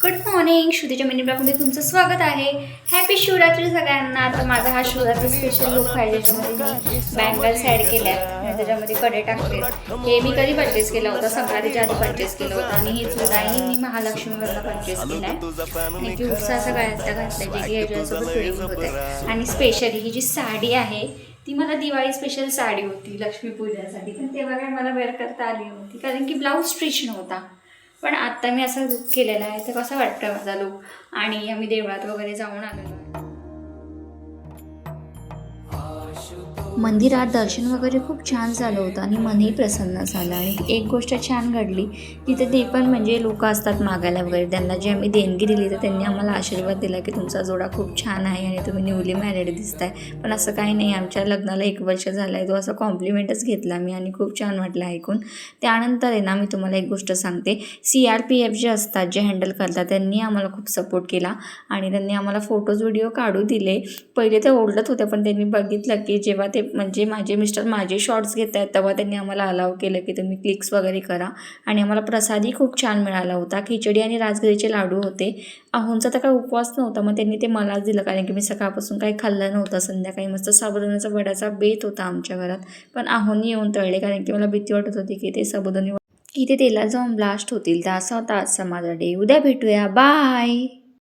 Good morning, श्रुतीच्या mini ब्लॉगमध्ये तुमचं स्वागत आहे. हॅपी शिवरात्री सगळ्यांना. आता माझा हा शिवरात्री स्पेशल लुक आहे, ज्याच्यामध्ये मी बँगल्स ॲड केल्या आणि त्याच्यामध्ये कडे टाकले. हे मी कधी परचेस केला होता, संक्रांतीच्या आधी परचेस केलं होतं आणि ही चुडाही मी महालक्ष्मीवरला परचेस केला आहे आणि क्यूटचा असा गळ्यातला घातला, जे की याच्यासोबत ट्रेडिंग होत आहे. आणि स्पेशली ही जी साडी आहे ती मला दिवाळी स्पेशल साडी होती लक्ष्मीपूजनासाठी, पण तेव्हा काय मला वेअर करता आली नव्हती कारण की ब्लाऊज स्टिच नव्हता. पण आत्ता मी असा लुक केलेला आहे, तर कसं वाटतं माझा लुक. आणि आम्ही देवळात वगैरे जाऊन आलेलो आहे. मंदिरात दर्शन वगैरे खूप छान झालं होतं आणि मनही प्रसन्न झालं. आणि एक गोष्ट छान घडली तिथे, ते पण म्हणजे लोक असतात मागायला वगैरे, त्यांना जी आम्ही देणगी दिली तर त्यांनी आम्हाला आशीर्वाद दिला की तुमचा जोडा खूप छान आहे आणि तुम्ही न्यूली मॅरिड दिसताय. पण असं काही नाही, आमच्या लग्नाला 1 वर्ष झालं आहे. तो असं कॉम्प्लिमेंटच घेतला मी आणि खूप छान वाटलं ऐकून. त्यानंतर आहे ना, मी तुम्हाला एक गोष्ट सांगते. CRPF जे असतात, जे हँडल करतात, त्यांनी आम्हाला खूप सपोर्ट केला आणि त्यांनी आम्हाला फोटोज व्हिडिओ काढू दिले. पहिले ते ओरडत होते, पण त्यांनी बघितलं की जेव्हा ते म्हणजे माझे मिस्टर माझे शॉर्ट्स घेत आहेत तेव्हा त्यांनी आम्हाला अलाव केलं की तुम्ही क्लिक्स वगैरे करा. आणि आम्हाला प्रसादही खूप छान मिळाला होता. खिचडी आणि राजगिरीचे लाडू होते. अहोंचा तर काही उपवास नव्हता, मग त्यांनी ते मलाच दिलं कारण की मी सकाळपासून काही खाल्लं नव्हतं. संध्याकाळी मस्त साबुदाण्याचा वड्याचा बेत होता आमच्या घरात, पण अहोंनी येऊन तळले कारण की मला भीती वाटत होती की ते साबुदाणे की ते तेलात जाऊन ब्लास्ट होतील. तर असा होता आजचा माझा डे. उद्या भेटूया, बाय.